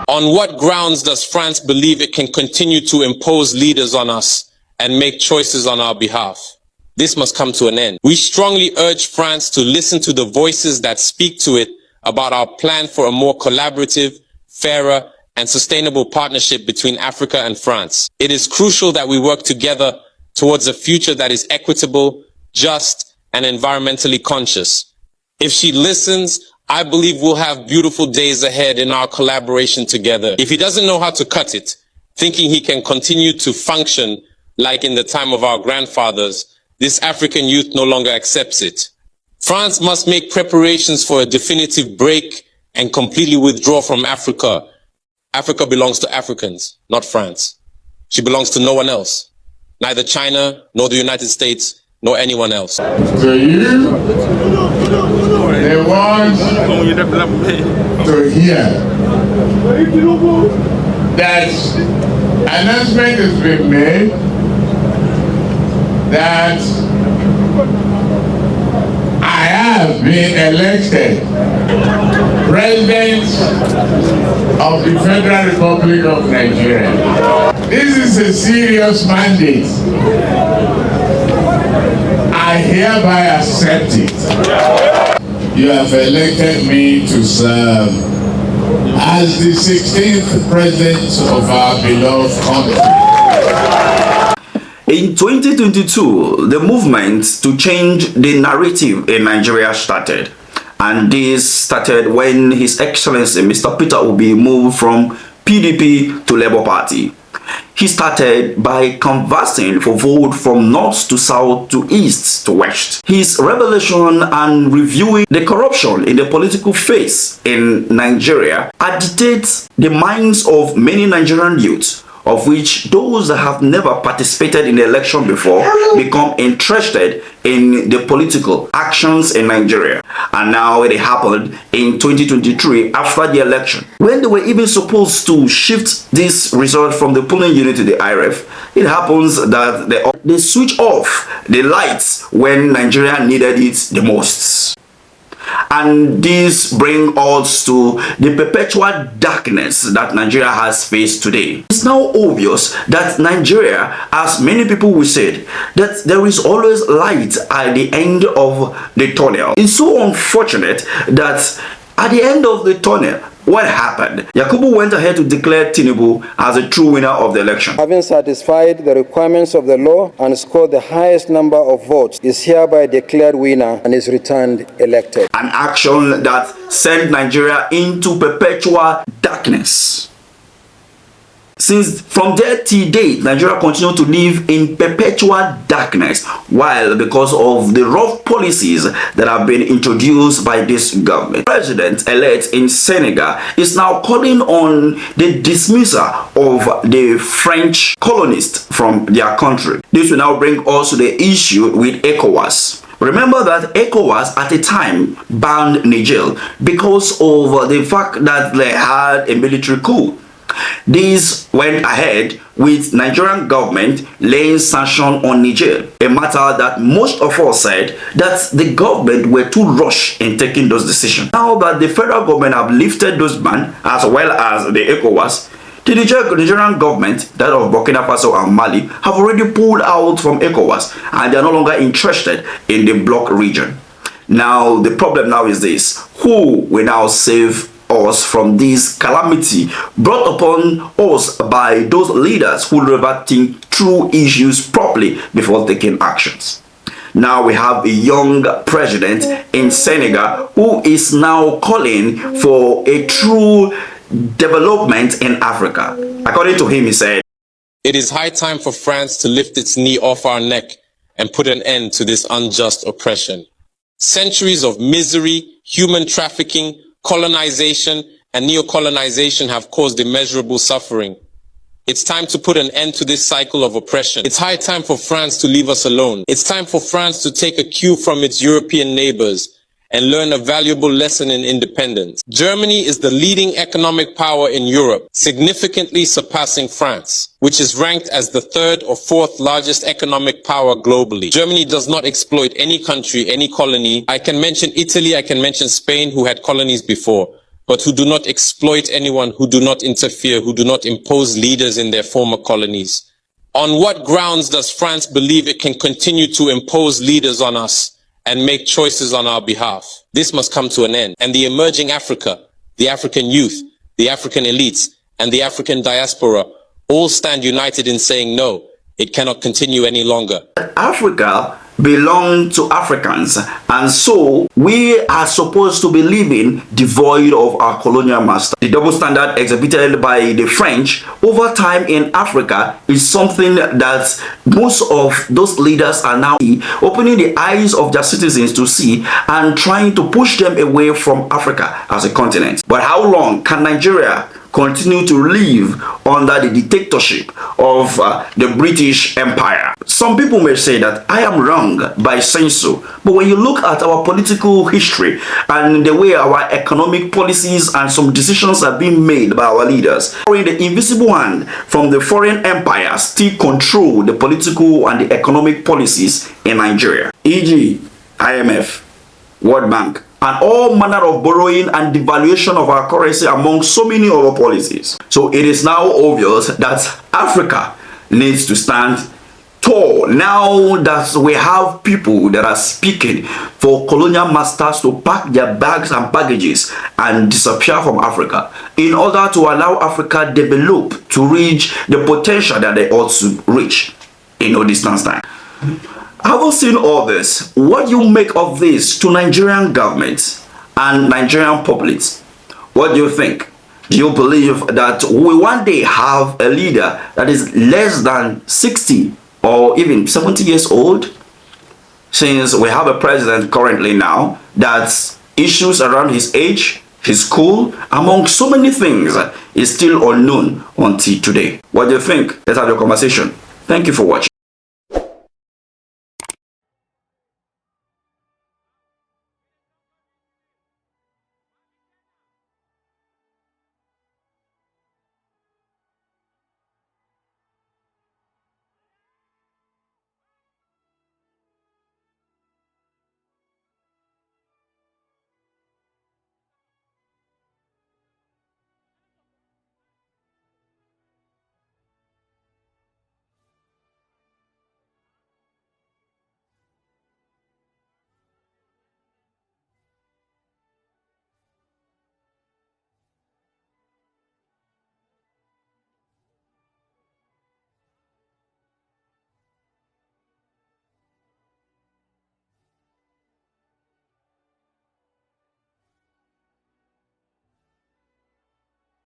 On what grounds does France believe it can continue to impose leaders on us and make choices on our behalf? This must come to an end. We strongly urge France to listen to the voices that speak to it about our plan for a more collaborative, fairer, and sustainable partnership between Africa and France. It is crucial that we work together towards a future that is equitable, just, and environmentally conscious. If she listens, I believe we'll have beautiful days ahead in our collaboration together. If he doesn't know how to cut it, thinking he can continue to function like in the time of our grandfathers, this African youth no longer accepts it. France must make preparations for a definitive break and completely withdraw from Africa. Africa belongs to Africans, not France. She belongs to no one else, neither China, nor the United States, nor anyone else. To you, they want to hear that announcement has been made that I have been elected President of the Federal Republic of Nigeria. This is a serious mandate. I hereby accept it. You have elected me to serve as the 16th president of our beloved country. In 2022, the movement to change the narrative in Nigeria started. And this started when His Excellency Mr. Peter Obi moved from PDP to Labour Party. He started by canvassing for vote from north to south to east to west. His revelation and reviewing the corruption in the political phase in Nigeria agitates the minds of many Nigerian youths, of which those that have never participated in the election before become interested in the political actions in Nigeria. And now it happened in 2023 after the election. When they were even supposed to shift this result from the polling unit to the IRF, it happens that they switch off the lights when Nigeria needed it the most. And this brings us to the perpetual darkness that Nigeria has faced today. It's now obvious that Nigeria, as many people will say, that there is always light at the end of the tunnel. It's so unfortunate that at the end of the tunnel, what happened? Yakubu went ahead to declare Tinubu as a true winner of the election. Having satisfied the requirements of the law and scored the highest number of votes, is hereby declared winner and is returned elected. An action that sent Nigeria into perpetual darkness. Since from there till date, Nigeria continued to live in perpetual darkness, while because of the rough policies that have been introduced by this government. President-elect in Senegal is now calling on the dismissal of the French colonists from their country. This will now bring us to the issue with ECOWAS. Remember that ECOWAS at the time banned Niger because of the fact that they had a military coup. This went ahead with Nigerian government laying sanction on Niger, a matter that most of us said that the government were too rushed in taking those decisions. Now that the federal government have lifted those bans as well as the ECOWAS, the Nigerian government, that of Burkina Faso and Mali, have already pulled out from ECOWAS and they are no longer interested in the bloc region. Now the problem now is this: who will now save us from this calamity brought upon us by those leaders who never think through issues properly before taking actions? Now we have a young president in Senegal who is now calling for a true development in Africa. According to him, he said, "It is high time for France to lift its knee off our neck and put an end to this unjust oppression. Centuries of misery, human trafficking, colonization, and neo-colonization have caused immeasurable suffering. It's time to put an end to this cycle of oppression. It's high time for France to leave us alone. It's time for France to take a cue from its European neighbors and learn a valuable lesson in independence. Germany is the leading economic power in Europe, significantly surpassing France, which is ranked as the third or fourth largest economic power globally. Germany does not exploit any country, any colony. I can mention Italy, I can mention Spain, who had colonies before. but who do not exploit anyone, who do not interfere, who do not impose leaders in their former colonies. On what grounds does France believe it can continue to impose leaders on us and make choices on our behalf? This must come to an end. And the emerging Africa, the African youth, the African elites, and the African diaspora all stand united in saying no, it cannot continue any longer. Africa belongs to Africans, and so we are supposed to be living devoid of our colonial master. The double standard exhibited by the French over time in Africa is something that most of those leaders are now opening the eyes of their citizens to see and trying to push them away from Africa as a continent. But how long can Nigeria continue to live under the dictatorship of the British Empire? Some people may say that I am wrong by saying so, but when you look at our political history and the way our economic policies and some decisions are being made by our leaders, the invisible hand from the foreign empire still control the political and the economic policies in Nigeria, e.g. IMF, World Bank, and all manner of borrowing and devaluation of our currency among so many other policies. So it is now obvious that Africa needs to stand tall now that we have people that are speaking for colonial masters to pack their bags and baggages and disappear from Africa in order to allow Africa develop to reach the potential that they ought to reach in no distance time. Having seen all this, what do you make of this to Nigerian government and Nigerian public? What do you think? Do you believe that we one day have a leader that is less than 60 or even 70 years old? Since we have a president currently now that issues around his age, his school, among so many things, is still unknown until today. What do you think? Let's have a conversation. Thank you for watching.